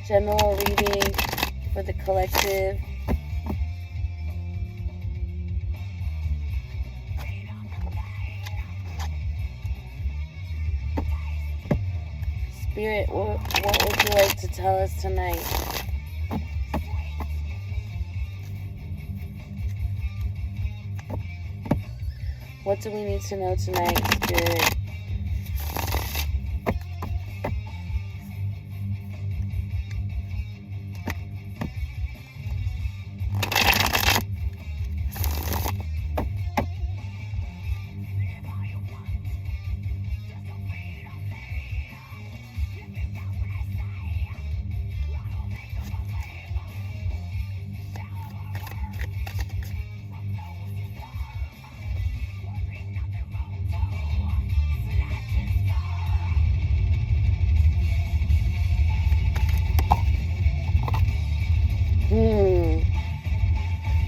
general reading for the collective. Spirit, what would you like to tell us tonight? What do we need to know tonight, Spirit?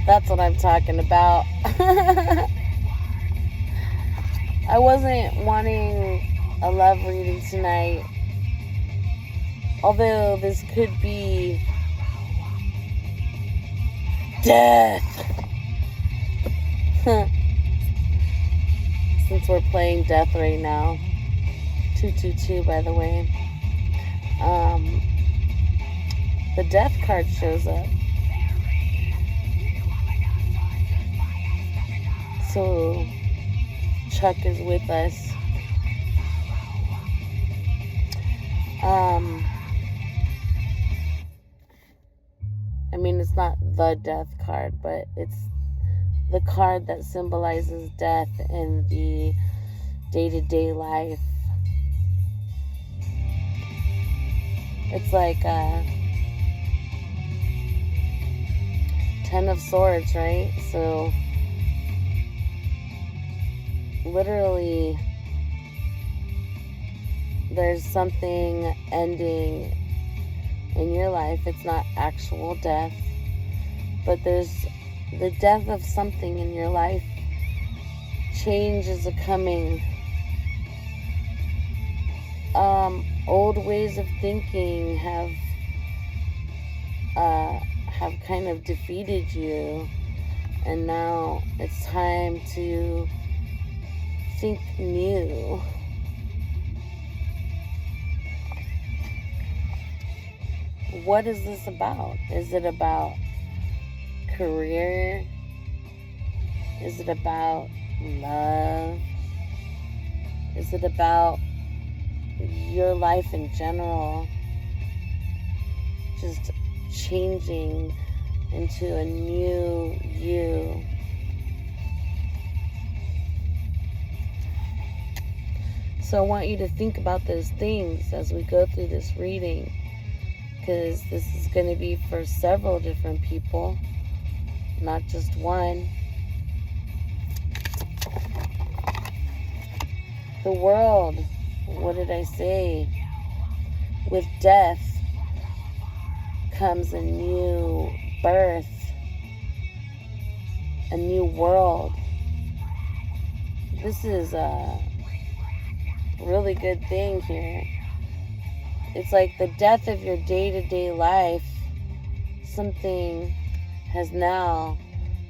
That's what I'm talking about. I wasn't wanting a love reading tonight. Although this could be death. Since we're playing death right now. 222, by the way. The death card shows up. So Chuck is with us. I mean, it's not the death card, but it's the card that symbolizes death in the day-to-day life. It's like Ten of Swords, right? So literally there's something ending in your life. It's not actual death, but there's the death of something in your life. Change is a coming. Old ways of thinking have kind of defeated you, and now it's time to think new. What is this about? Is it about career? Is it about love? Is it about your life in general? Just changing into a new you. So I want you to think about those things as we go through this reading, because this is going to be for several different people, not just one. The world, what did I say? With death comes a new birth, a new world. This is a really good thing here. It's like the death of your day-to-day life. Something has now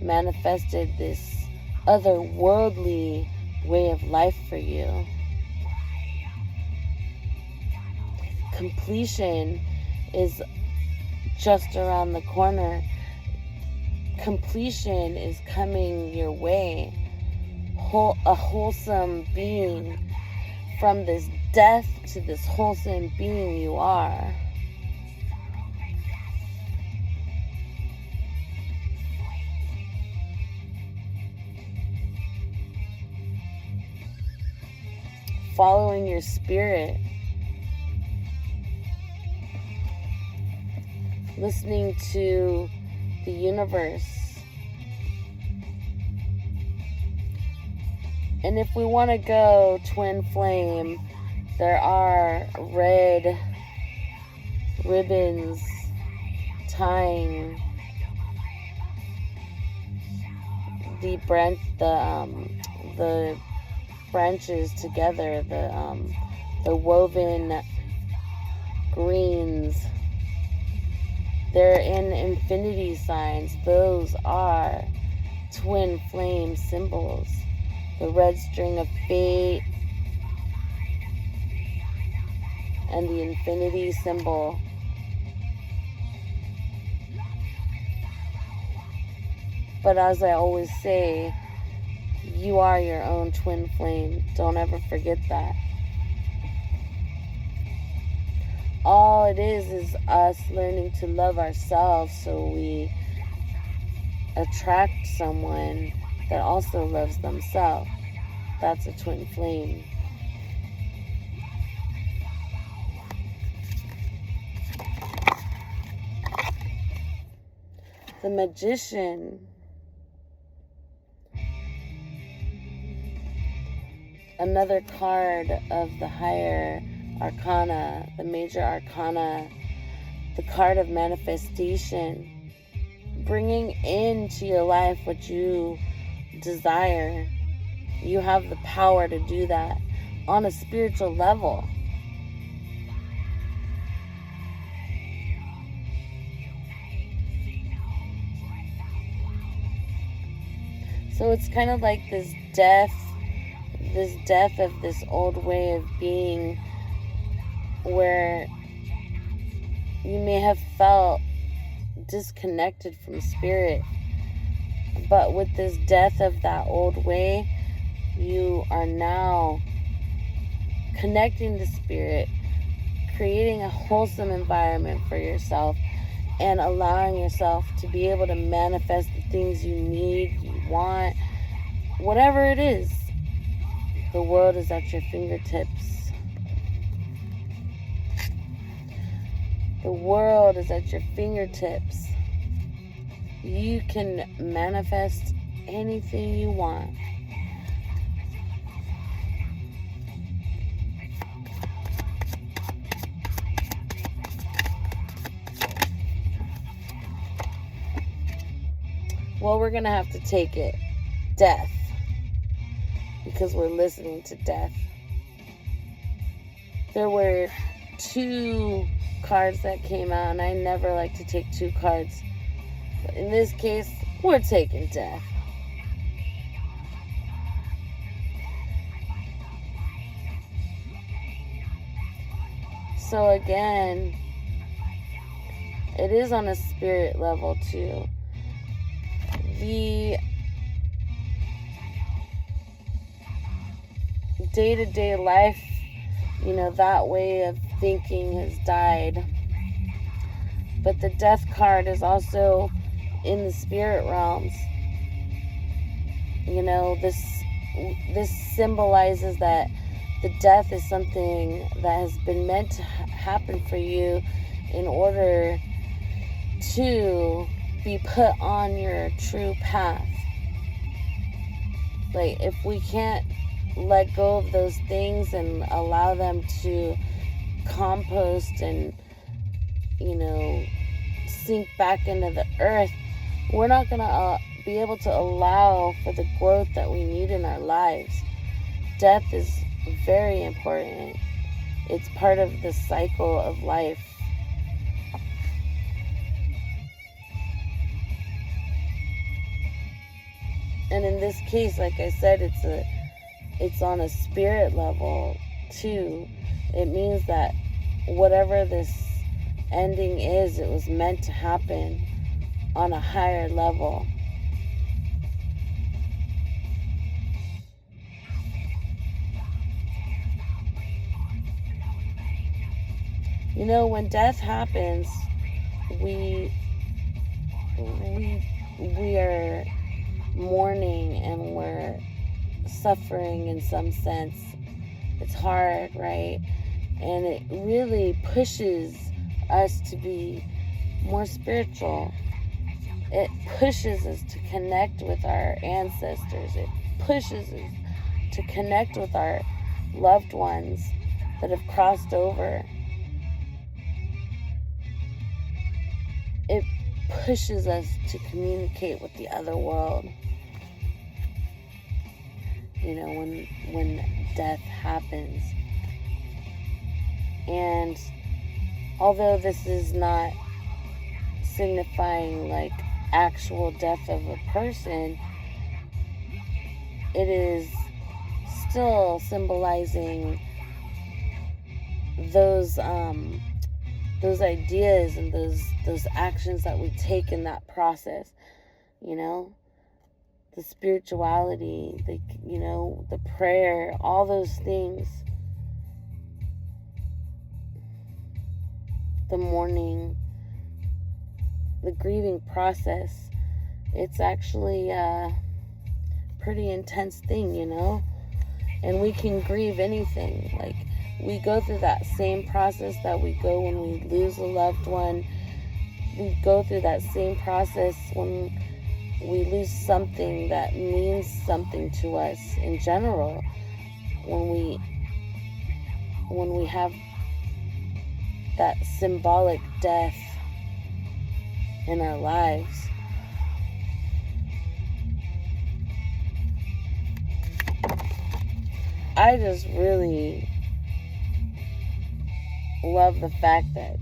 manifested this otherworldly way of life for you. Completion is just around the corner. Completion is coming your way. A wholesome being. From this death to this wholesome being you are. Following your spirit. Listening to the universe. And if we want to go twin flame, there are red ribbons tying the branches together, the woven greens They're in infinity signs. Those are twin flame symbols. The red string of fate and the infinity symbol. But as I always say, you are your own twin flame. Don't ever forget that. All it is us learning to love ourselves so we attract someone that also loves themselves. That's a twin flame. The Magician. Another card of the higher arcana, the major arcana, the card of manifestation, bringing into your life what you desire. You have the power to do that on a spiritual level. So it's kind of like this death of this old way of being, where you may have felt disconnected from spirit, but with this death of that old way, you are now connecting to spirit, creating a wholesome environment for yourself, and allowing yourself to be able to manifest the things you need, you want, whatever it is. The world is at your fingertips. The world is at your fingertips. You can manifest anything you want. Well, we're going to have to take it. Death. Because we're listening to death. There were 2 cards that came out, and I never like to take 2 cards. But in this case, we're taking death. So again, it is on a spirit level too. The day-to-day life, that way of thinking has died. But the death card is also in the spirit realms. This symbolizes that the death is something that has been meant to happen for you in order to be put on your true path. Like, if we can't let go of those things and allow them to compost and sink back into the earth, we're not going to be able to allow for the growth that we need in our lives. Death is very important. It's part of the cycle of life. And in this case, like I said, it's on a spirit level too. It means that whatever this ending is, it was meant to happen on a higher level. When death happens, we are mourning and we're suffering in some sense. It's hard, right? And it really pushes us to be more spiritual. It pushes us to connect with our ancestors. It pushes us to connect with our loved ones that have crossed over. It pushes us to communicate with the other world. When death happens. And although this is not signifying like actual death of a person, it is still symbolizing those ideas and those actions that we take in that process, you know, the spirituality, the prayer, all those things, the mourning, the grieving process. It's actually a pretty intense thing, you know, and we can grieve anything. Like, we go through that same process that we go when we lose a loved one. We go through that same process when we lose something that means something to us in general. When we have that symbolic death in our lives. I just really love the fact that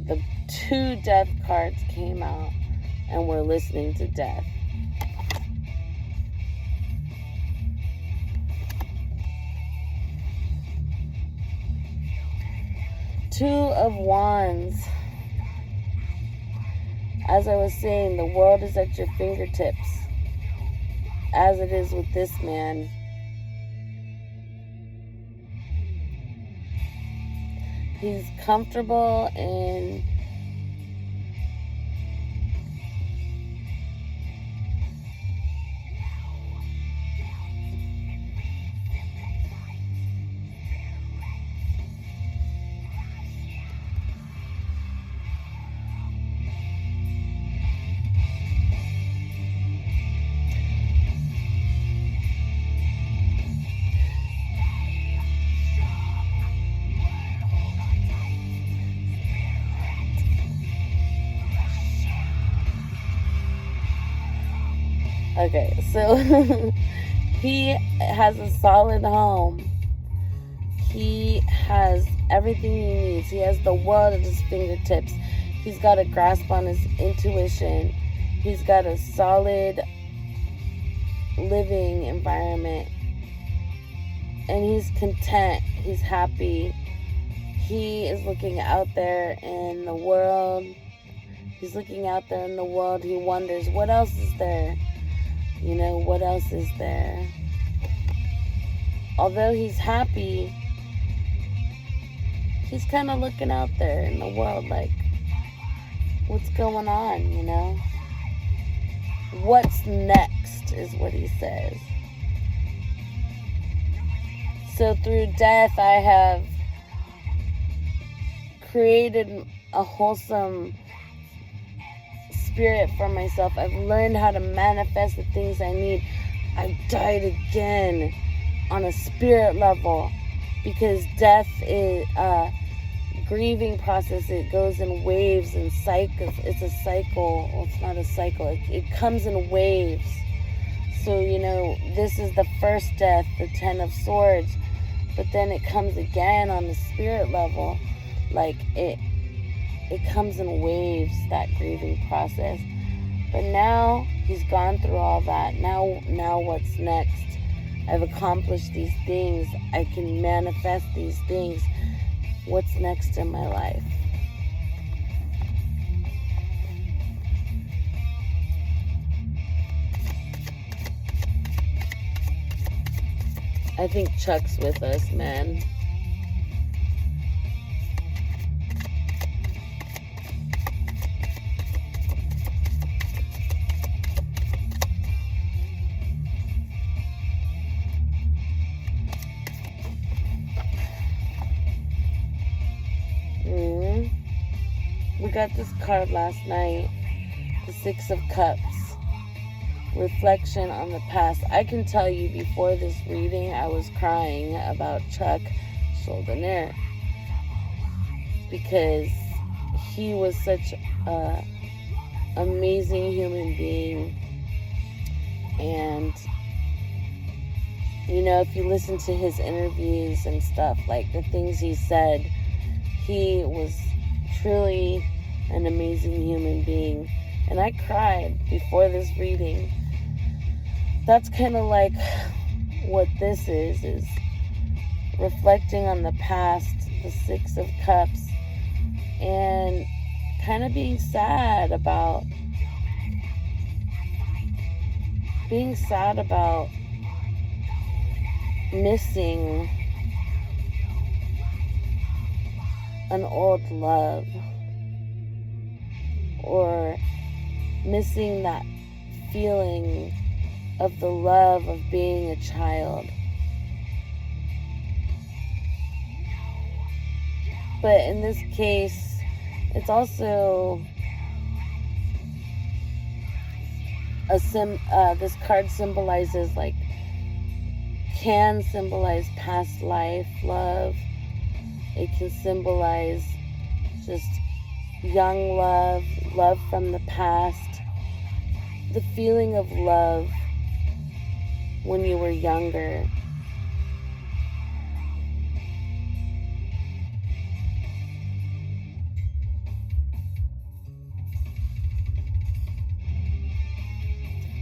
the 2 death cards came out and we're listening to death. Two of Wands. As I was saying, the world is at your fingertips, as it is with this man. He's comfortable in okay, so he has a solid home. He has everything he needs. He has the world at his fingertips. He's got a grasp on his intuition. He's got a solid living environment. And he's content. He's happy. He is looking out there in the world. He's looking out there in the world. He wonders, what else is there? You know, what else is there? Although he's happy, he's kind of looking out there in the world like, what's going on, you know? What's next is what he says. So through death, I have created a wholesome spirit for myself. I've learned how to manifest the things I need. I died again on a spirit level, because death is a grieving process. It goes in waves and cycles. It's a cycle. Well, it's not a cycle. It comes in waves. So, you know, this is the first death, the 10 of Swords, but then it comes again on the spirit level. Like, it comes in waves, that grieving process. But now he's gone through all that. Now what's next? I've accomplished these things. I can manifest these things. What's next in my life? I think Chuck's with us, man. We got this card last night, the 6 of Cups, reflection on the past. I can tell you, before this reading, I was crying about Chuck Schuldiner, because he was such an amazing human being. And, you know, if you listen to his interviews and stuff, like the things he said, he was truly an amazing human being. And I cried before this reading. That's kind of like what this is reflecting on the past, the Six of Cups, and kind of being sad about missing an old love, or missing that feeling of the love of being a child. But in this case, it's also this card symbolizes, like, can symbolize past life love. It can symbolize just young love, love from the past, the feeling of love when you were younger.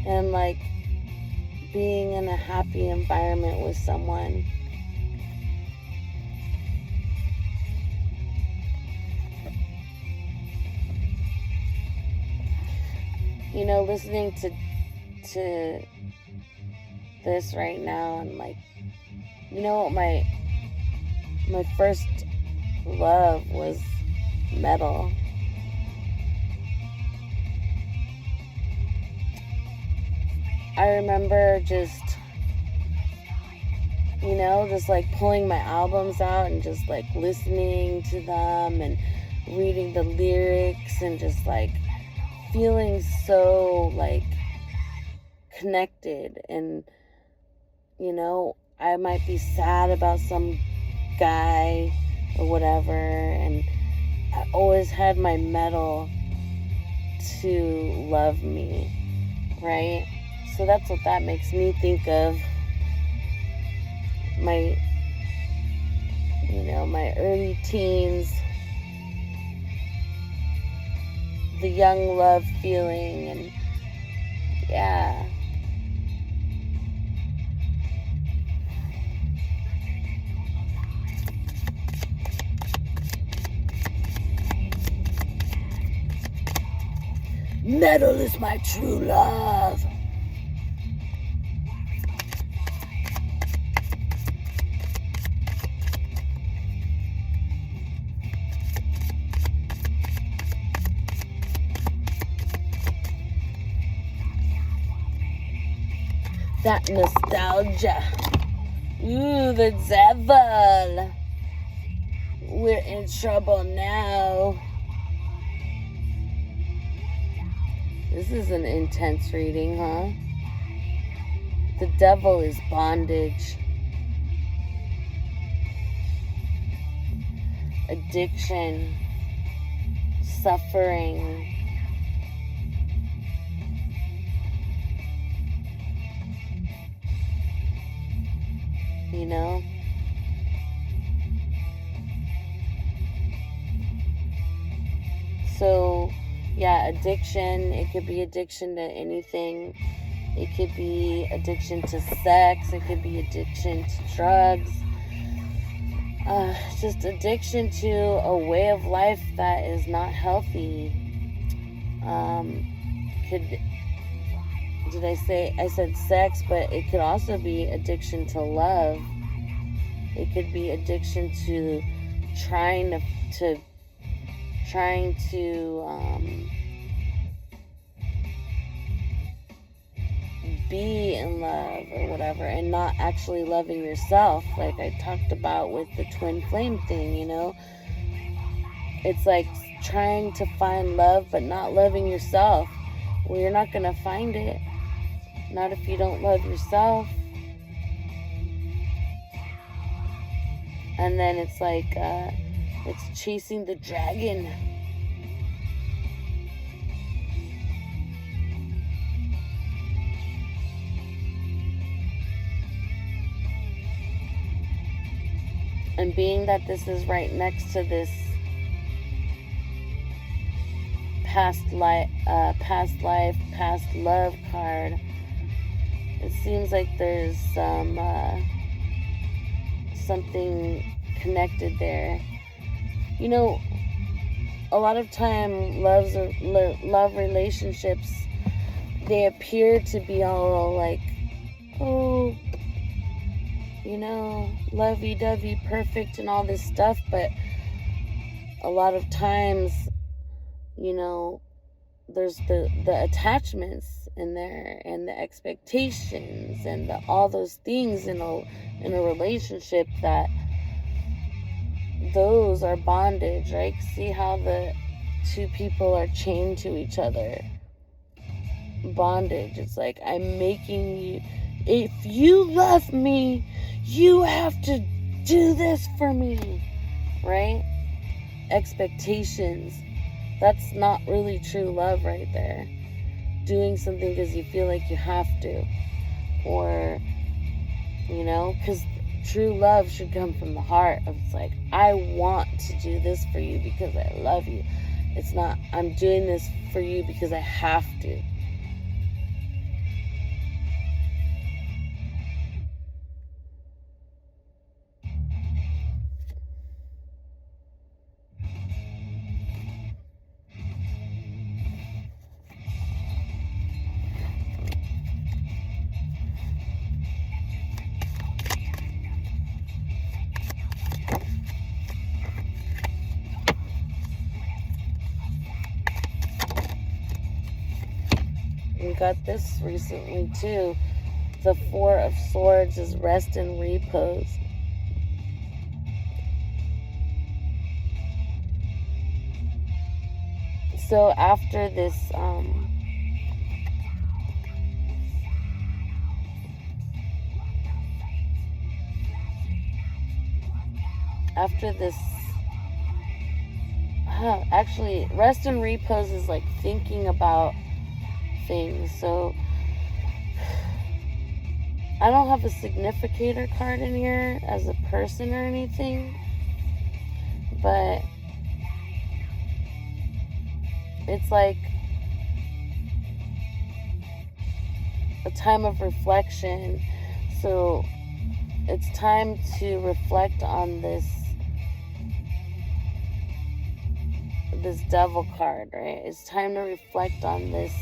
And like being in a happy environment with someone. You know, listening to this right now, and like, you know, my first love was metal. I remember just like pulling my albums out and just like listening to them and reading the lyrics and just like feeling so like connected. And I might be sad about some guy or whatever, and I always had my metal to love me, right? So that's what that makes me think of. My early teens, the young love feeling, and yeah. Metal is my true love. That nostalgia. Ooh, the devil. We're in trouble now. This is an intense reading, huh? The devil is bondage, addiction, suffering. So, yeah, addiction. It could be addiction to anything. It could be addiction to sex. It could be addiction to drugs. Just addiction to a way of life that is not healthy. I said sex, but it could also be addiction to love. It could be addiction to trying to be in love or whatever, and not actually loving yourself, like I talked about with the twin flame thing. It's like trying to find love but not loving yourself. Well, you're not gonna find it, not if you don't love yourself. And then it's like it's chasing the dragon. And being that this is right next to this past life, past love card. It seems like there's something connected there. You know, a lot of time love relationships, they appear to be all like, oh, you know, lovey-dovey, perfect and all this stuff, but a lot of times, you know, there's the attachments in there and the expectations and all those things in a relationship, that those are bondage, right? See how the two people are chained to each other. Bondage. It's like, I'm making you, if you love me, you have to do this for me, right? Expectations. That's not really true love right there. Doing something because you feel like you have to, or, you know, because true love should come from the heart. It's like, I want to do this for you because I love you. It's not, I'm doing this for you because I have to. We got this recently too. The Four of Swords is rest and repose. So after this, actually, rest and repose is like thinking about things. So I don't have a significator card in here as a person or anything, but it's like a time of reflection. So it's time to reflect on this devil card, right? It's time to reflect on this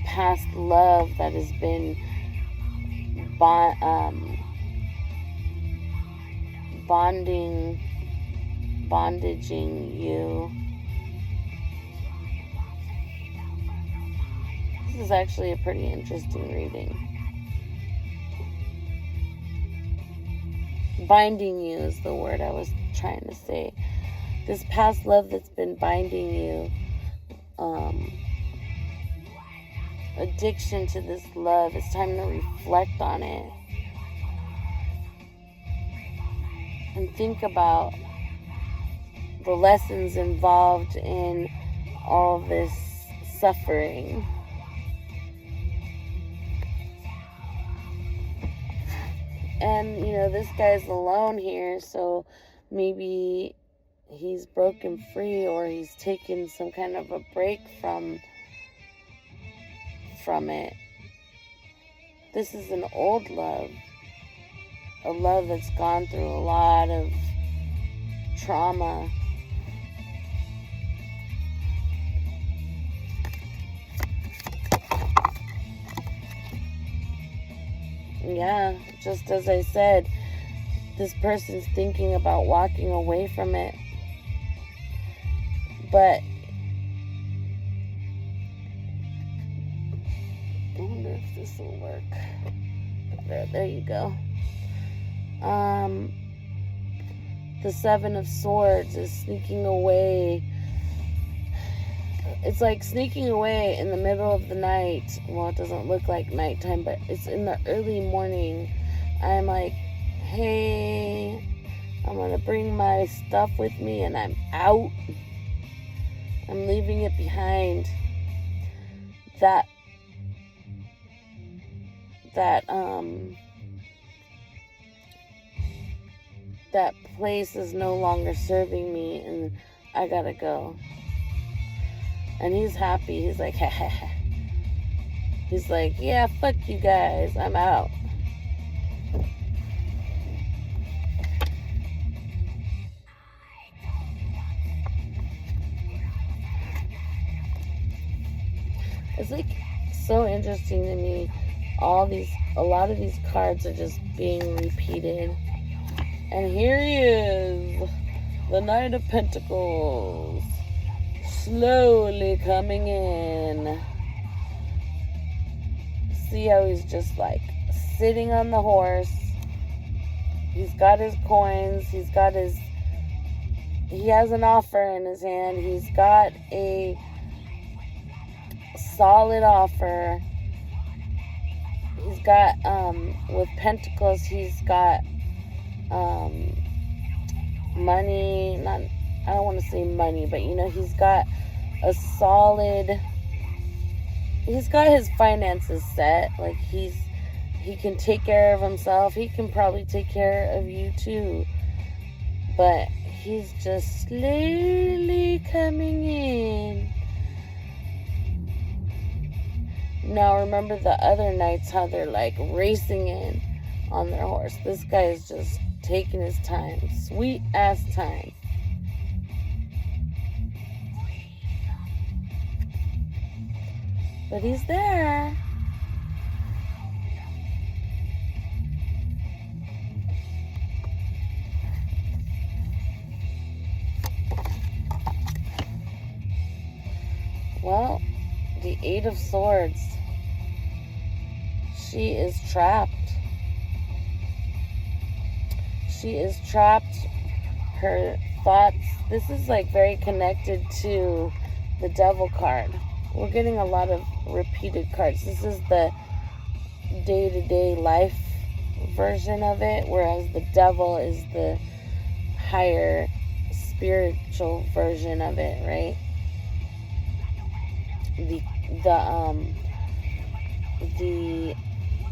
past love that has been bondaging you. This is actually a pretty interesting reading. Binding you is the word I was trying to say. This past love that's been binding you, addiction to this love, it's time to reflect on it and think about the lessons involved in all this suffering. And, you know, this guy's alone here, so maybe he's broken free, or he's taken some kind of a break from it. This is an old love, a love that's gone through a lot of trauma. Yeah, just as I said, this person's thinking about walking away from it. But I wonder if this will work. There you go. The Seven of Swords is sneaking away. It's like sneaking away in the middle of the night. Well, it doesn't look like nighttime, but it's in the early morning. I'm like, hey, I'm gonna bring my stuff with me and I'm out. I'm leaving it behind. That place is no longer serving me and I gotta go. And he's happy. He's like, ha ha ha. He's like, yeah, fuck you guys. I'm out. It's like so interesting to me. A lot of these cards are just being repeated. And here he is, the Knight of Pentacles, slowly coming in. See how he's just like sitting on the horse. He's got his coins. He has an offer in his hand. He's got a solid offer. He's got, with Pentacles, he's got, money, I don't want to say money, but he's got he's got his finances set. Like he can take care of himself. He can probably take care of you too. But he's just slowly coming in. Now remember the other knights, how they're like racing in on their horse. This guy is just taking his time. Sweet ass time. But he's there. Well, the Eight of Swords. She is trapped. She is trapped. Her thoughts. This is like very connected to the Devil card. We're getting a lot of repeated cards. This is the day-to-day life version of it, whereas the Devil is the higher spiritual version of it, right? The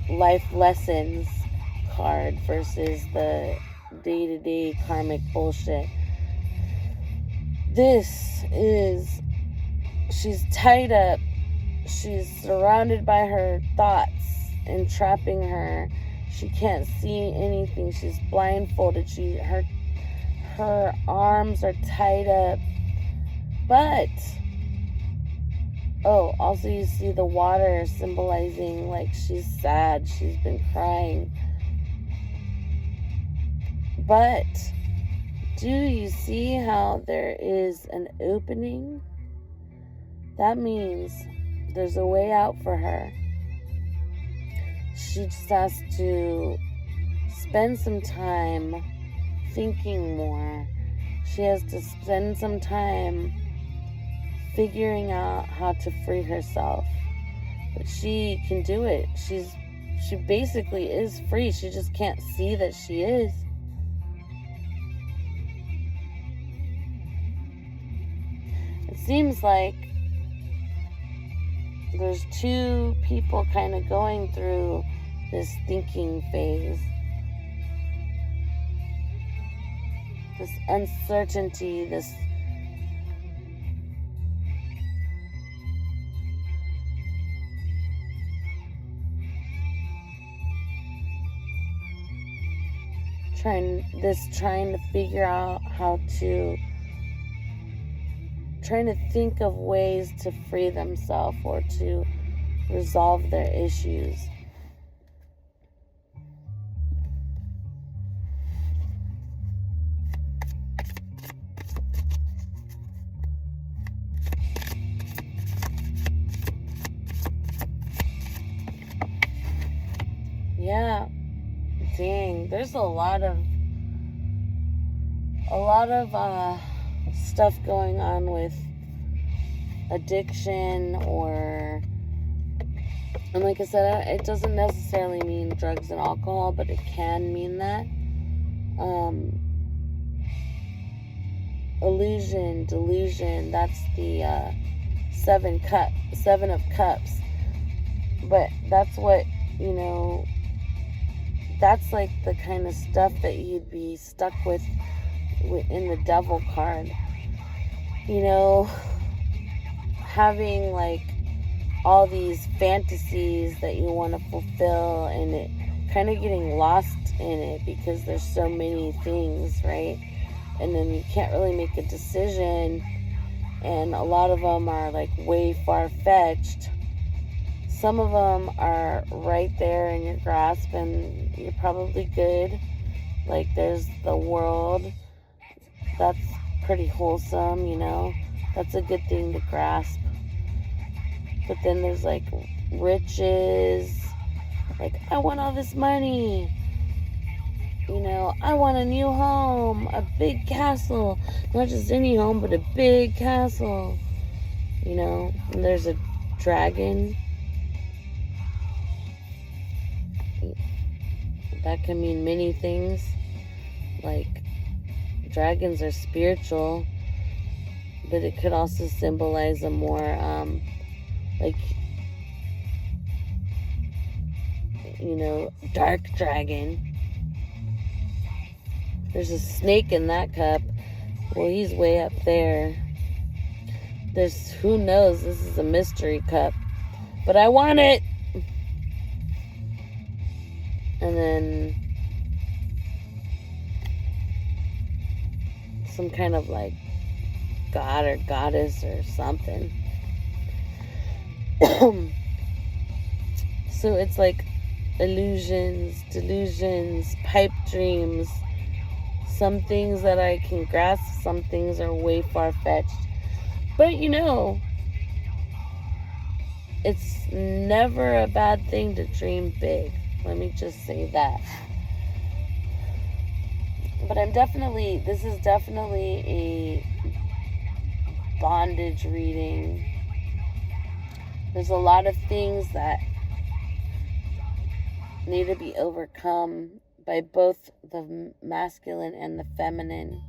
life lessons card versus the day-to-day karmic bullshit. She's tied up. She's surrounded by her thoughts, entrapping her. She can't see anything. She's blindfolded. Her arms are tied up. But also you see the water symbolizing like she's sad. She's been crying. But do you see how there is an opening? That means there's a way out for her. She just has to spend some time thinking more. She has to spend some time figuring out how to free herself. But she can do it. She basically is free. She just can't see that she is. It seems like there's two people kind of going through this thinking phase. This uncertainty, this trying to figure out trying to think of ways to free themselves or to resolve their issues. Yeah, dang, there's a lot of stuff going on with addiction, and like I said, it doesn't necessarily mean drugs and alcohol, but it can mean that. Illusion, delusion, that's the seven of cups. But that's what, that's like the kind of stuff that you'd be stuck with in the Devil card. having like all these fantasies that you want to fulfill, and it kind of getting lost in it because there's so many things, right? And then you can't really make a decision, and a lot of them are like way far-fetched. Some of them are right there in your grasp and you're probably good. Like there's the world, that's pretty wholesome, you know, that's a good thing to grasp. But then there's like riches, like I want all this money, you know, I want a new home, a big castle, not just any home, but a big castle, you know. And there's a dragon. That can mean many things. Like, dragons are spiritual, but it could also symbolize a more, like, you know, dark dragon. There's a snake in that cup. Well, he's way up there. There's, who knows, this is a mystery cup. But I want it! And then some kind of like god or goddess or something. So it's like illusions, delusions, pipe dreams. Some things that I can grasp, some things are way far-fetched. But you know, it's never a bad thing to dream big. Let me just say that. But this is definitely a bondage reading. There's a lot of things that need to be overcome by both the masculine and the feminine.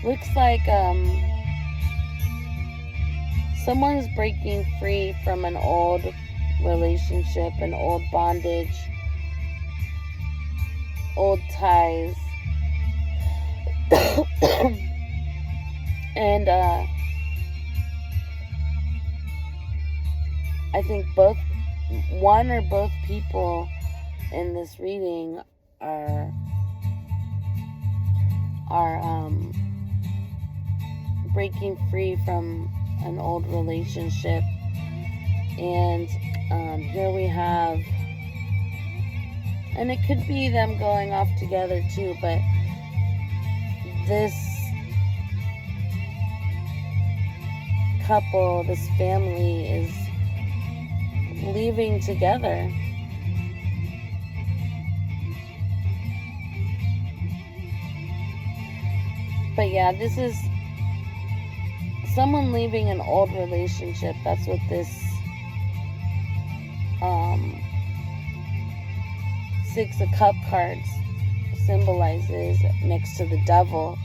Looks like someone's breaking free from an old relationship, an old bondage, old ties. And I think one or both people in this reading are breaking free from an old relationship. And here we have, and it could be them going off together too, but this couple, this family is leaving together. But yeah, this is someone leaving an old relationship. That's what this Six of Cup cards symbolizes next to the devil.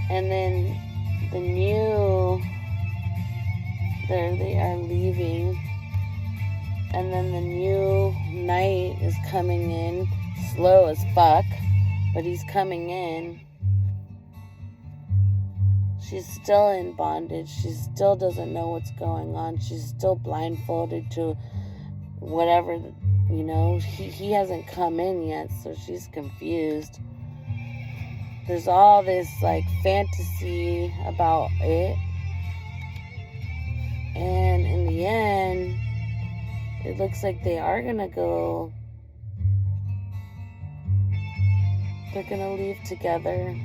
And then the new, there they are leaving. And then the new knight is coming in, slow as fuck, but he's coming in. She's still in bondage. She still doesn't know what's going on. She's still blindfolded to whatever, you know. He hasn't come in yet, so she's confused. There's all this like fantasy about it. And in the end, it looks like they are gonna go. They're gonna leave together.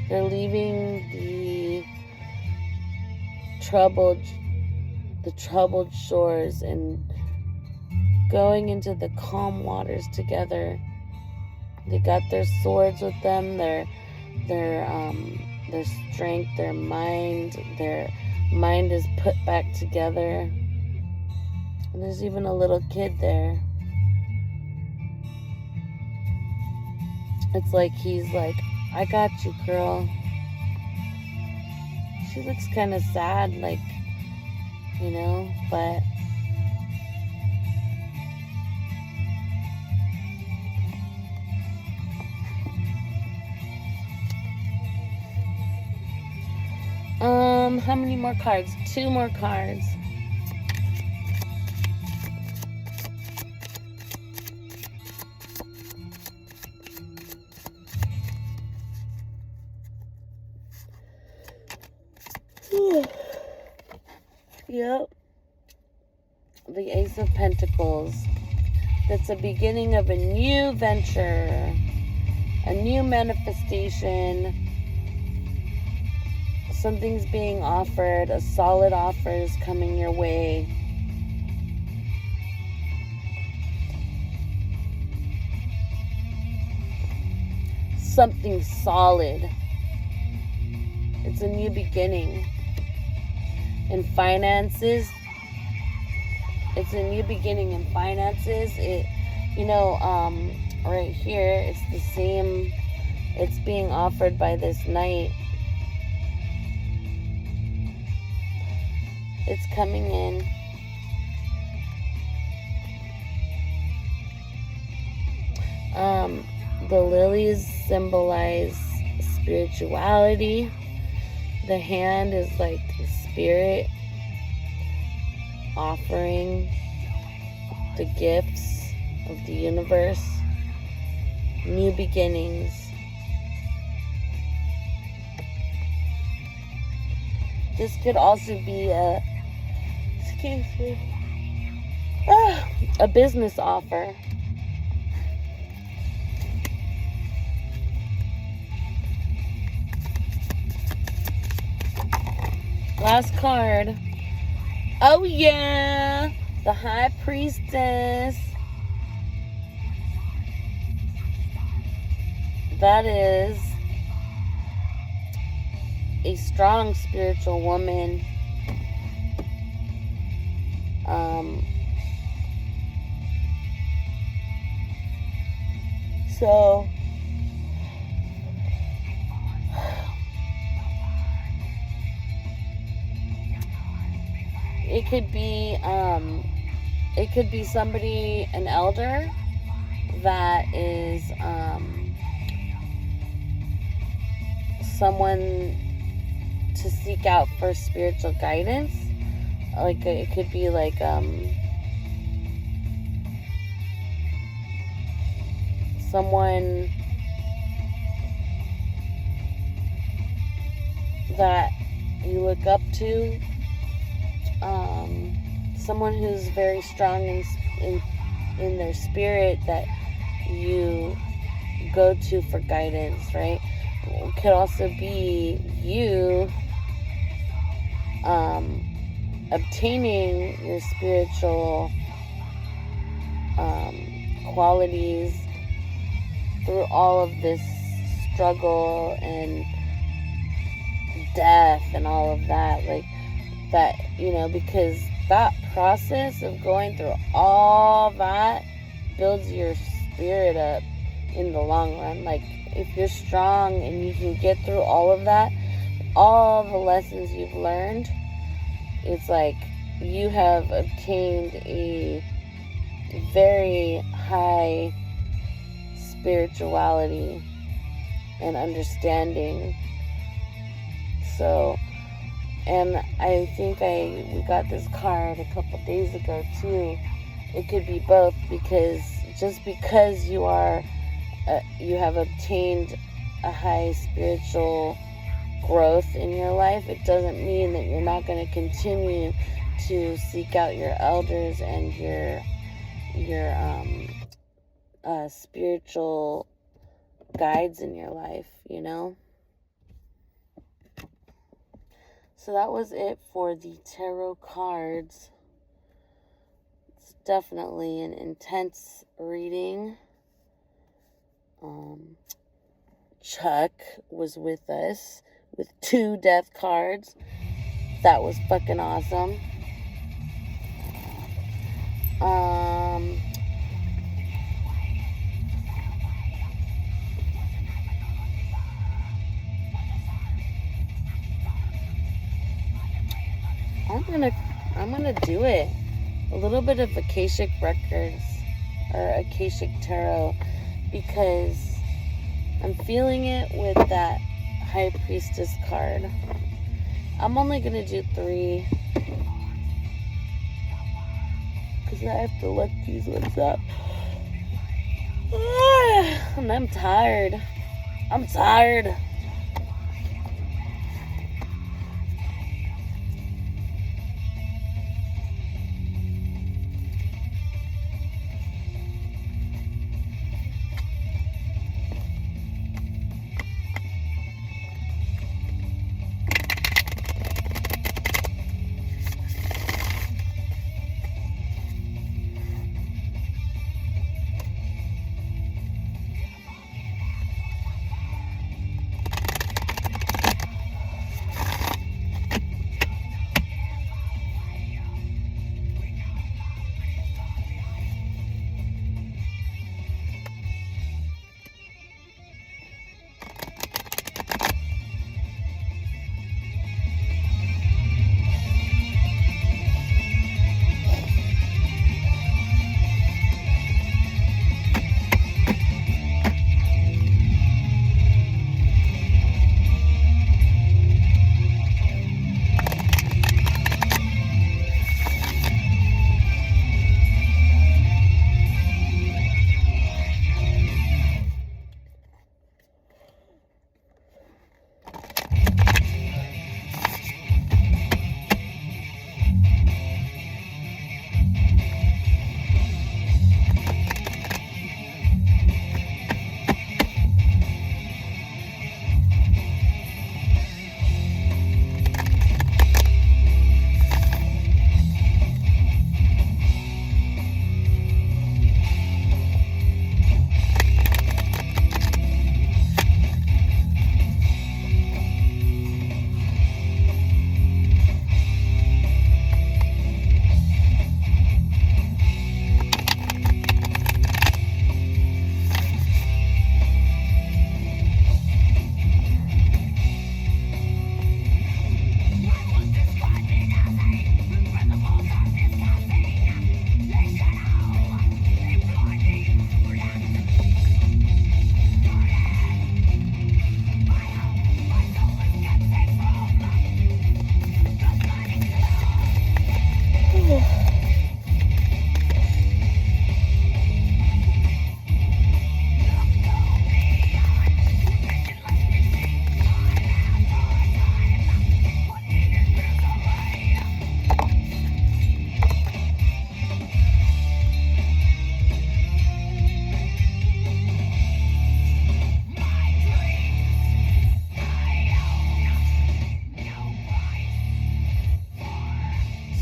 They're leaving the troubled shores and going into the calm waters together. They got their swords with them, their strength, their mind. Their mind is put back together. And there's even a little kid there. It's like he's like, I got you, girl. She looks kind of sad, like, you know, but how many more cards? 2 more cards. Yep. The Ace of Pentacles. That's the beginning of a new venture, a new manifestation. Something's being offered, a solid offer is coming your way. Something solid. It's a new beginning. In finances, it's a new beginning in finances. Right here, it's the same. It's being offered by this knight. It's coming in. The lilies symbolize spirituality. The hand is like the spirit offering the gifts of the universe. New beginnings. This could also be a business offer. Last card. Oh yeah, the High Priestess. That is a strong spiritual woman. So it could be somebody, an elder that is someone to seek out for spiritual guidance. Like it could be like someone that you look up to, someone who's very strong in their spirit that you go to for guidance, right? It could also be you obtaining your spiritual qualities through all of this struggle and death and all of that, like that, because that process of going through all that builds your spirit up in the long run. Like if you're strong and you can get through all of that, all the lessons you've learned, it's like you have obtained a very high spirituality and understanding. So, and I think we got this card a couple days ago too. It could be both, because just because you have obtained a high spiritual growth in your life, it doesn't mean that you're not going to continue to seek out your elders and your spiritual guides in your life, So that was it for the tarot cards. It's definitely an intense reading. Chuck was with us with 2 death cards. That was fucking awesome. I'm gonna do it. A little bit of Akashic Records or Akashic Tarot, because I'm feeling it with that High Priestess card. I'm only gonna do 3 because I have to look these ones up. And I'm tired.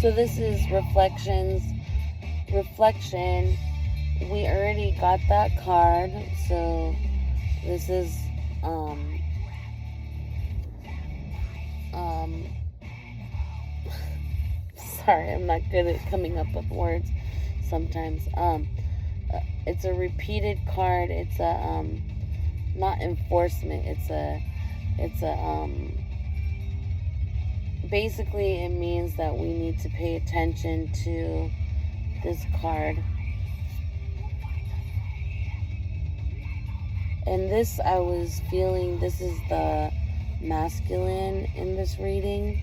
So this is reflection. We already got that card. So this is sorry, I'm not good at coming up with words sometimes. It's a repeated card. It's a not enforcement. It's a basically it means that we need to pay attention to this card. And this, I was feeling, this is the masculine in this reading.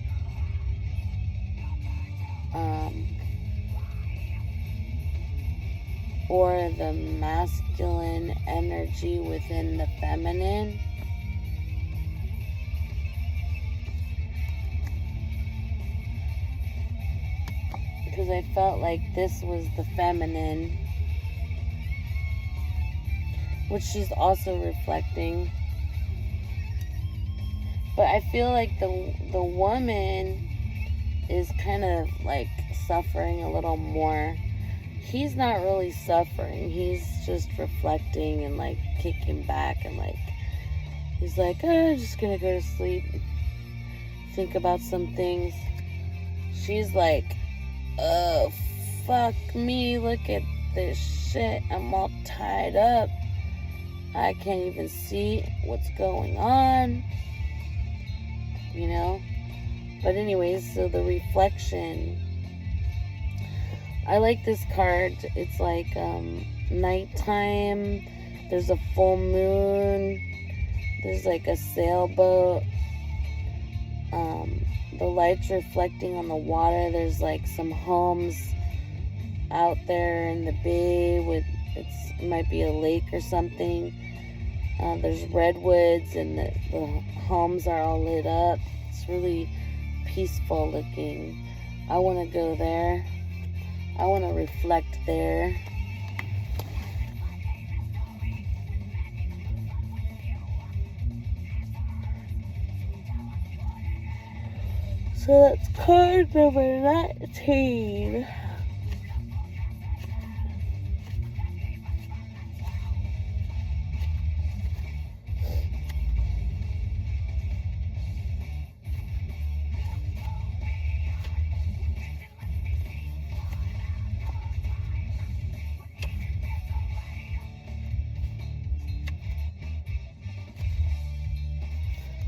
Or the masculine energy within the feminine. Because I felt like this was the feminine, which she's also reflecting. But I feel like the woman is kind of like suffering a little more. he's not really suffering. He's just reflecting and like kicking back and like he's like, oh, I'm just gonna go to sleep, think about some things. She's like, oh, fuck me, look at this shit. I'm all tied up. I can't even see what's going on. You know? But anyways, so the reflection. I like this card. It's like nighttime. There's a full moon. There's like a sailboat. The light's reflecting on the water. There's like some homes out there in the bay with it might be a lake or something. There's redwoods and the homes are all lit up. It's really peaceful looking. I want to go there. I want to reflect there. So that's card number 19.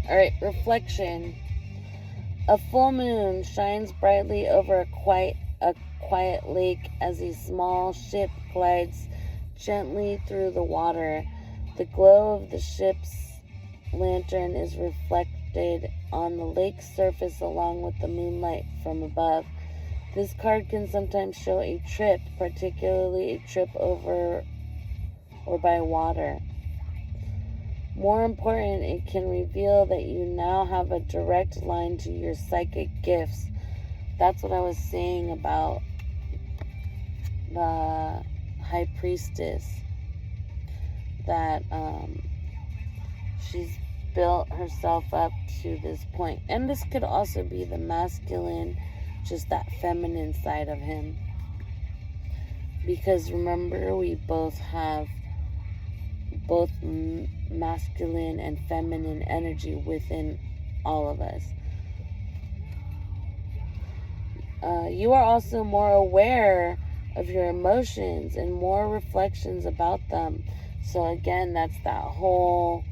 Alright, reflection. A full moon shines brightly over a quiet lake as a small ship glides gently through the water. The glow of the ship's lantern is reflected on the lake's surface along with the moonlight from above. This card can sometimes show a trip, particularly a trip over or by water. More important, it can reveal that you now have a direct line to your psychic gifts. That's what I was saying about the High Priestess. That she's built herself up to this point. And this could also be the masculine, just that feminine side of him. Because remember, we both have both masculine and feminine energy within all of us. You are also more aware of your emotions and more reflections about them. So again, that's that whole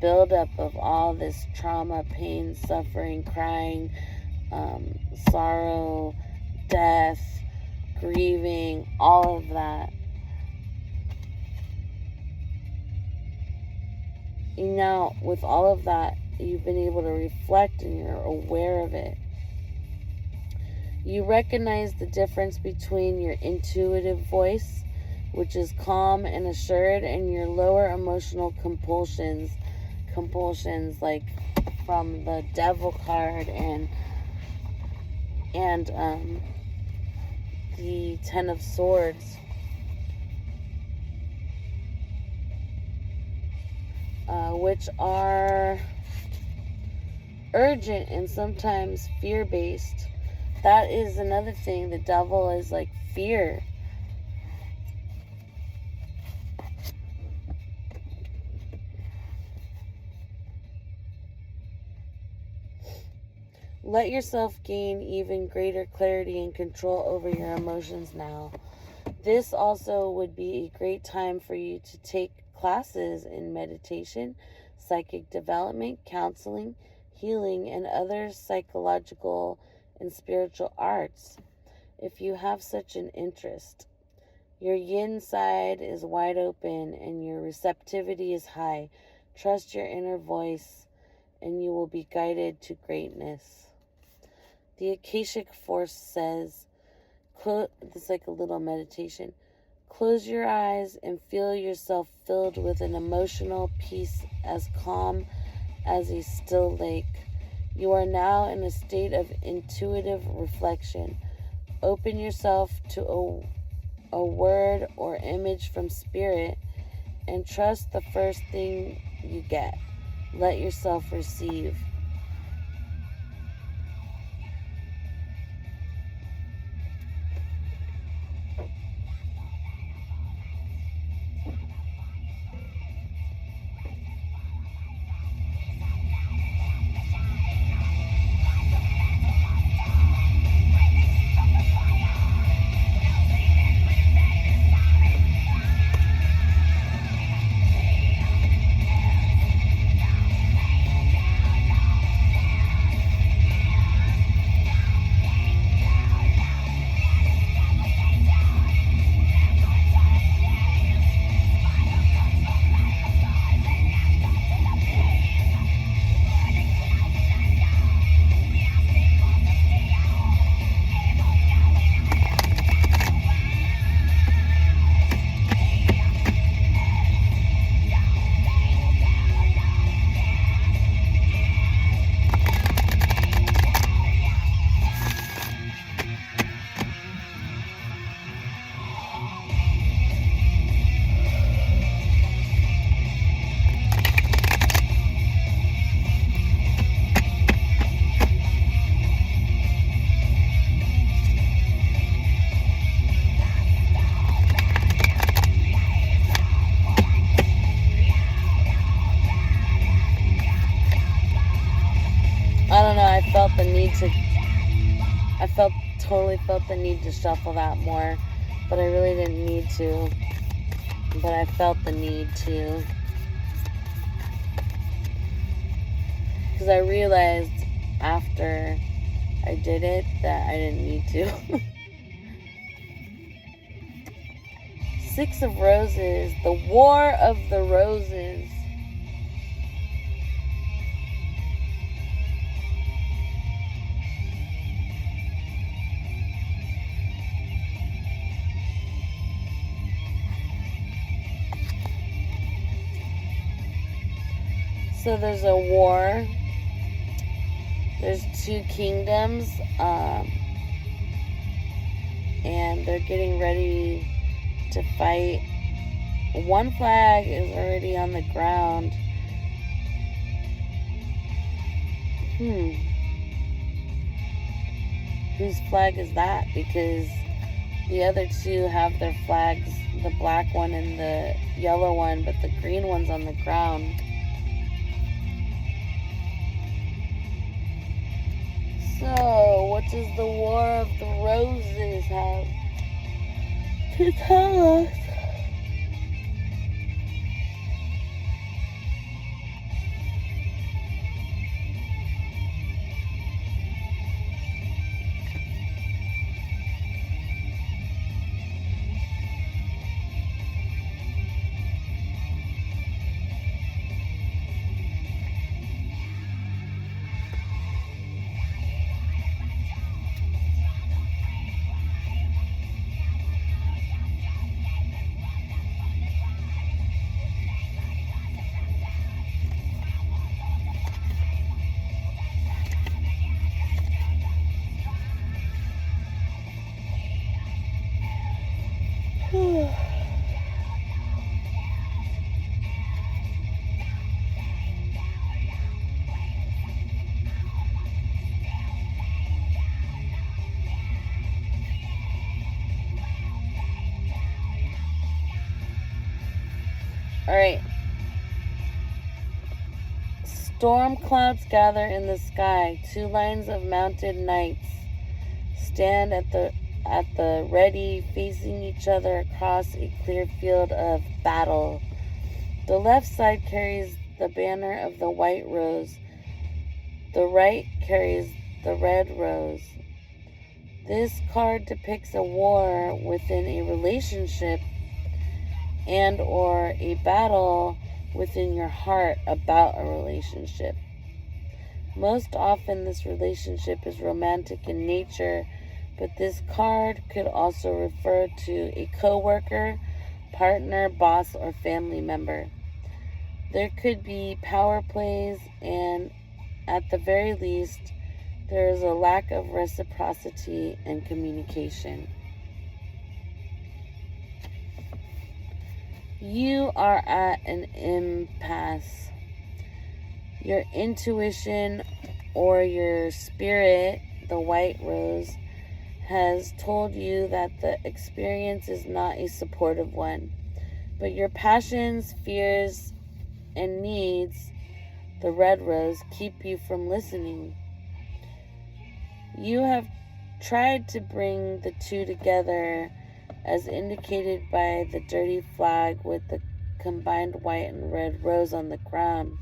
buildup of all this trauma, pain, suffering, crying, sorrow, death, grieving, all of that. Now, with all of that, you've been able to reflect and you're aware of it. You recognize the difference between your intuitive voice, which is calm and assured, and your lower emotional compulsions like from the Devil card and the Ten of Swords. Which are urgent and sometimes fear-based. That is another thing. The Devil is like fear. Let yourself gain even greater clarity and control over your emotions now. This also would be a great time for you to take classes in meditation, psychic development, counseling, healing, and other psychological and spiritual arts, if you have such an interest. Your yin side is wide open and your receptivity is high. Trust your inner voice and you will be guided to greatness. The Akashic Force says, this is like a little meditation. Close your eyes and feel yourself filled with an emotional peace as calm as a still lake. You are now in a state of intuitive reflection. Open yourself to a word or image from spirit and trust the first thing you get. Let yourself receive. totally felt the need to shuffle that more, but I really didn't need to. But I felt the need to. Because I realized after I did it that I didn't need to. Six of Roses, the War of the Roses. So there's a war. There's two kingdoms, and they're getting ready to fight. One flag is already on the ground. Whose flag is that? Because the other two have their flags, the black one and the yellow one, but the green one's on the ground. So, what does the War of the Roses have to tell us? Alright. Storm clouds gather in the sky. Two lines of mounted knights stand at the ready, facing each other across a clear field of battle. The left side carries the banner of the white rose. The right carries the red rose. This card depicts a war within a relationship and or a battle within your heart about a relationship. Most often this relationship is romantic in nature, but this card could also refer to a coworker, partner, boss, or family member. There could be power plays, and at the very least, there is a lack of reciprocity and communication. You are at an impasse. Your intuition or your spirit, the white rose, has told you that the experience is not a supportive one, but your passions, fears, and needs, the red rose, keep you from listening. You have tried to bring the two together as indicated by the dirty flag with the combined white and red rose on the ground.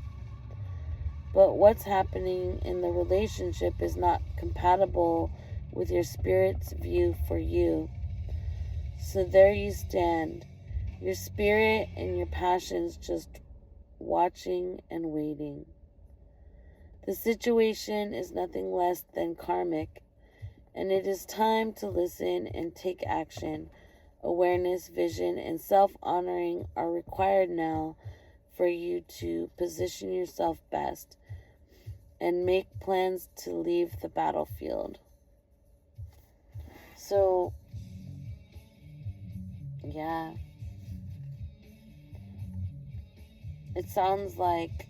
But what's happening in the relationship is not compatible with your spirit's view for you. So there you stand, your spirit and your passions just watching and waiting. The situation is nothing less than karmic, and it is time to listen and take action. Awareness, vision, and self-honoring are required now for you to position yourself best and make plans to leave the battlefield. So, yeah. It sounds like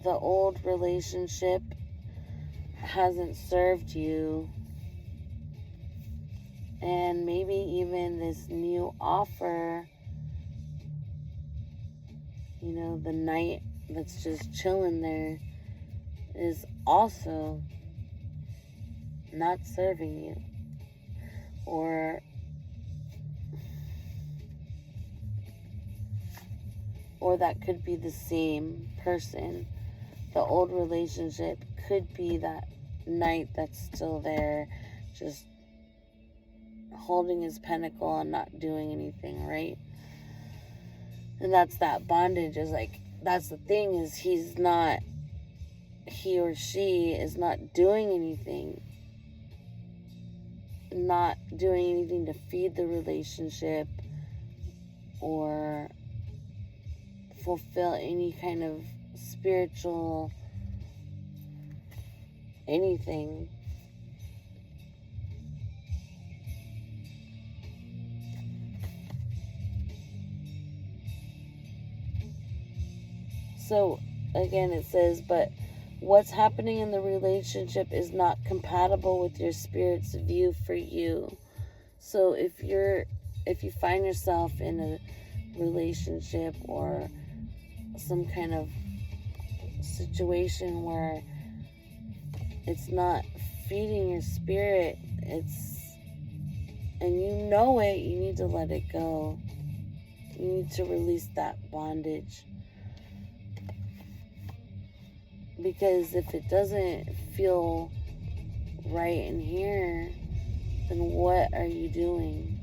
the old relationship hasn't served you, and maybe even this new offer, the knight that's just chilling there is also not serving you. Or that could be the same person. The old relationship could be that knight that's still there, just holding his pentacle and not doing anything, right? And that's that bondage. Is like, that's the thing, is he or she is not doing anything. Not doing anything to feed the relationship or fulfill any kind of spiritual anything. So again, it says, but what's happening in the relationship is not compatible with your spirit's view for you. So if you find yourself in a relationship or some kind of situation where it's not feeding your spirit, and you know it, you need to let it go. You need to release that bondage. Because if it doesn't feel right in here, then what are you doing?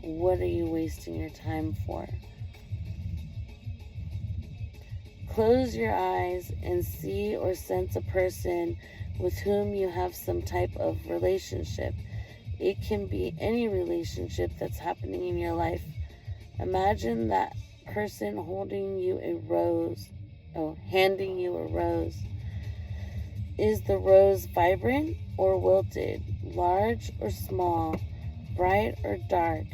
What are you wasting your time for? Close your eyes and see or sense a person with whom you have some type of relationship. It can be any relationship that's happening in your life. Imagine that person handing you a rose. Is the rose vibrant or wilted? Large or small? Bright or dark?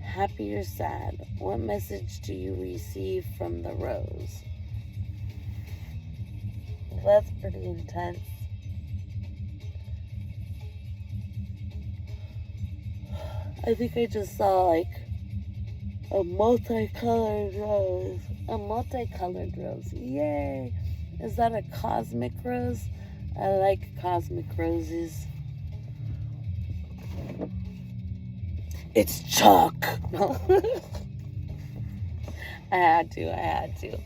Happy or sad? What message do you receive from the rose? That's pretty intense. I think I just saw like a multicolored rose. A multicolored rose. Yay! Is that a cosmic rose? I like cosmic roses. It's Chuck! No. I had to.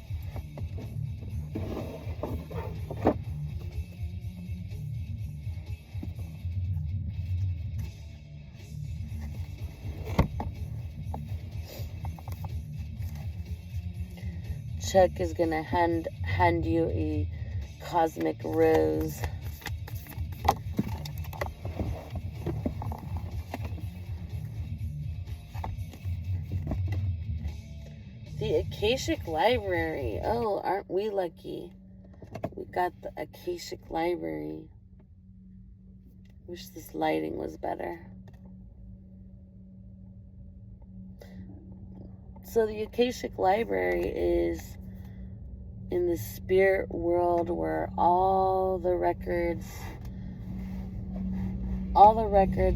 Chuck is gonna hand you a cosmic rose. The Akashic Library. Oh, aren't we lucky? We got the Akashic Library. Wish this lighting was better. So the Akashic Library is in the spirit world where all the records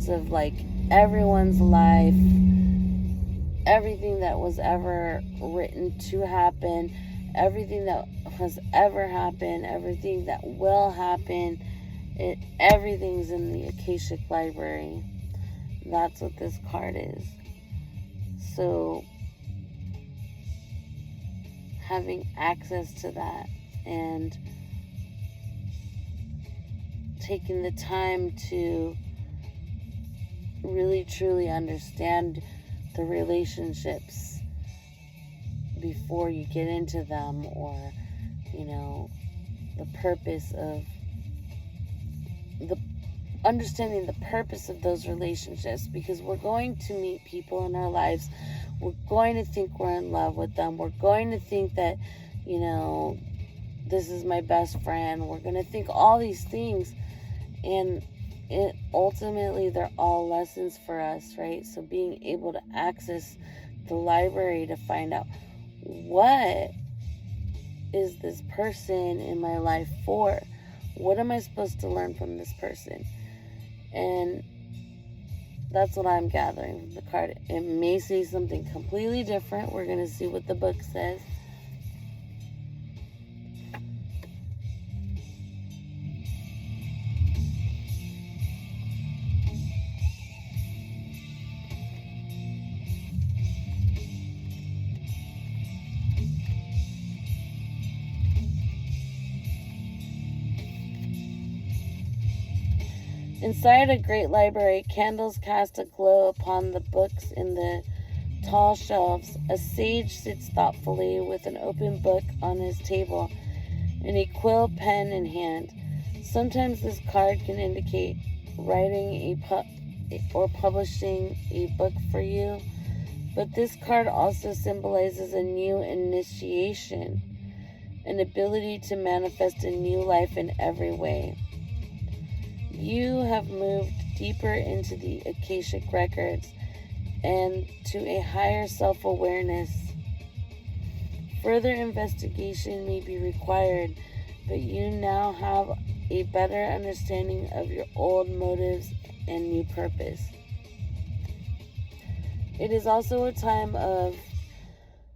of like everyone's life, everything that was ever written to happen, everything that has ever happened, everything that will happen, everything's in the Akashic Library. That's what this card is. So having access to that and taking the time to really truly understand the relationships before you get into them, or the purpose of understanding the purpose of those relationships, because we're going to meet people in our lives. We're going to think we're in love with them. We're going to think that, this is my best friend. We're going to think all these things. And ultimately, they're all lessons for us, right? So being able to access the library to find out, what is this person in my life for? What am I supposed to learn from this person? And that's what I'm gathering from the card. It may say something completely different. We're going to see what the book says. Inside a great library, candles cast a glow upon the books in the tall shelves. A sage sits thoughtfully with an open book on his table and a quill pen in hand. Sometimes this card can indicate writing or publishing a book for you, but this card also symbolizes a new initiation, an ability to manifest a new life in every way. You have moved deeper into the Akashic records and to a higher self-awareness. Further investigation may be required, but you now have a better understanding of your old motives and new purpose. It is also a time of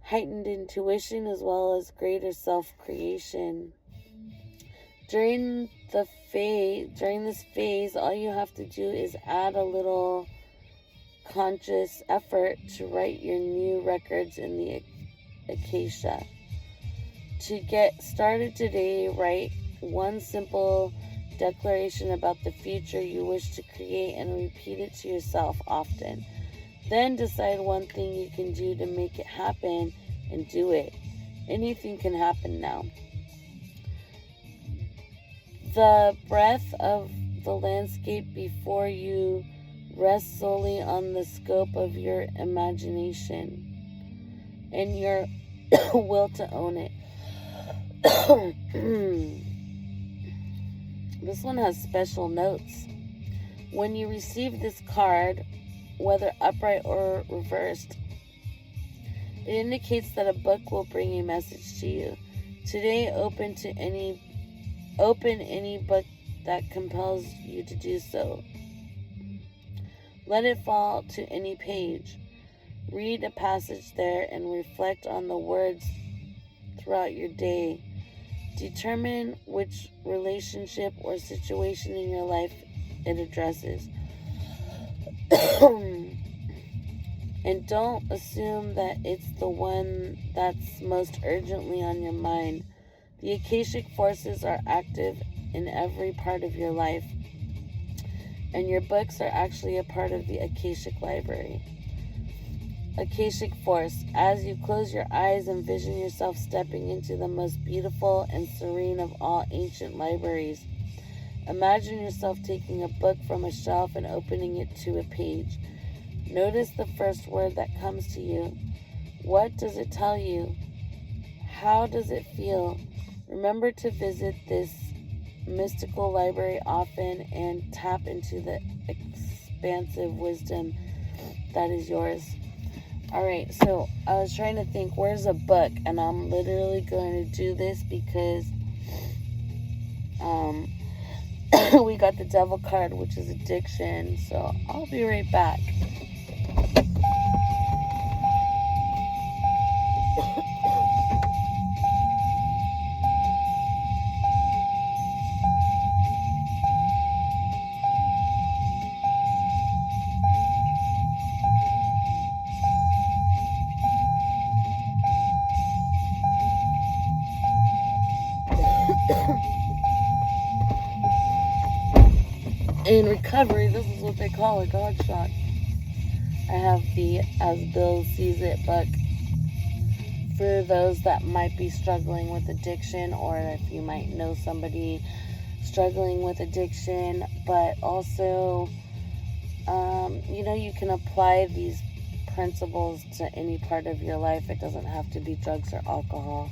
heightened intuition as well as greater self-creation. During this phase, all you have to do is add a little conscious effort to write your new records in the Akasha. To get started today, write one simple declaration about the future you wish to create and repeat it to yourself often. Then decide one thing you can do to make it happen and do it. Anything can happen now. The breadth of the landscape before you rests solely on the scope of your imagination and your will to own it. This one has special notes. When you receive this card, whether upright or reversed, it indicates that a book will bring a message to you. Today, open any book that compels you to do so. Let it fall to any page. Read a passage there and reflect on the words throughout your day. Determine which relationship or situation in your life it addresses. And don't assume that it's the one that's most urgently on your mind. The Akashic forces are active in every part of your life, and your books are actually a part of the Akashic library. Akashic force. As you close your eyes, envision yourself stepping into the most beautiful and serene of all ancient libraries. Imagine yourself taking a book from a shelf and opening it to a page. Notice the first word that comes to you. What does it tell you? How does it feel? Remember to visit this mystical library often and tap into the expansive wisdom that is yours. Alright, so I was trying to think, where's a book? And I'm literally going to do this because we got the devil card, which is addiction. So I'll be right back. In recovery, this is what they call a God shot. I have the As Bill Sees It book for those that might be struggling with addiction, or if you might know somebody struggling with addiction, but also, you can apply these principles to any part of your life. It doesn't have to be drugs or alcohol.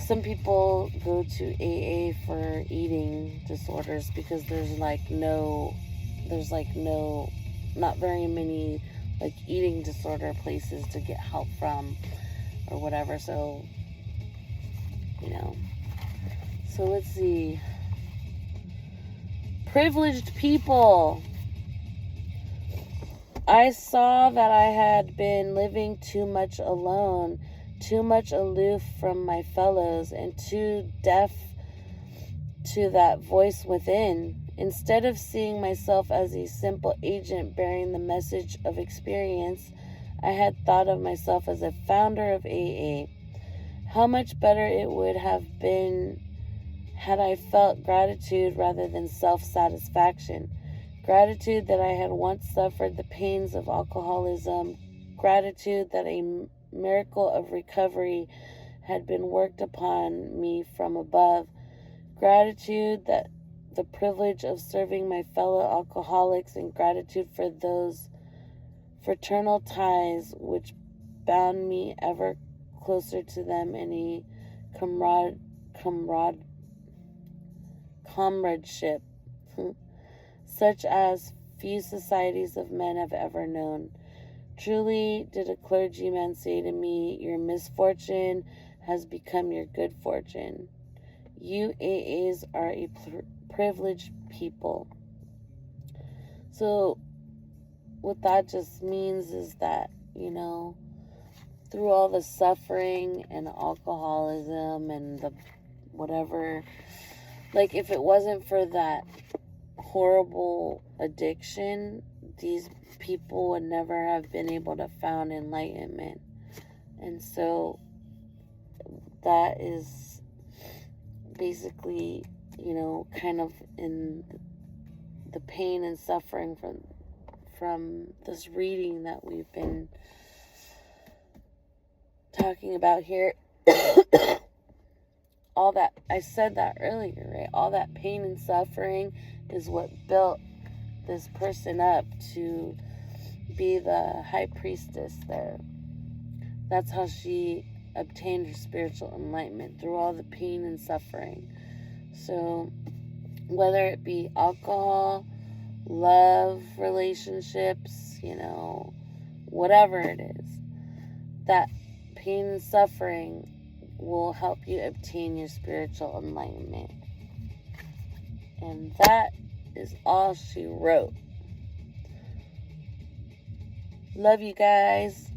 Some people go to AA for eating disorders because there's not very many eating disorder places to get help from or whatever. So, So let's see. Privileged people. I saw that I had been living too much alone, too much aloof from my fellows, and too deaf to that voice within. Instead of seeing myself as a simple agent bearing the message of experience, I had thought of myself as a founder of AA. How much better it would have been had I felt gratitude rather than self-satisfaction. Gratitude that I had once suffered the pains of alcoholism. Gratitude that a miracle of recovery had been worked upon me from above. Gratitude that the privilege of serving my fellow alcoholics, and gratitude for those fraternal ties which bound me ever closer to them in a comradeship such as few societies of men have ever known. Truly did a clergyman say to me, your misfortune has become your good fortune. You AAs are a privileged people. So what that just means is that, through all the suffering and alcoholism and the whatever, like if it wasn't for that horrible addiction, these people would never have been able to found enlightenment. And so that is basically, kind of in the pain and suffering from this reading that we've been talking about here. All that, I said that earlier, right? All that pain and suffering is what built this person up to be the high priestess there. That's how she obtained her spiritual enlightenment, through all the pain and suffering. So whether it be alcohol, love, relationships, whatever it is, that pain and suffering will help you obtain your spiritual enlightenment. And that is all she wrote. Love you guys.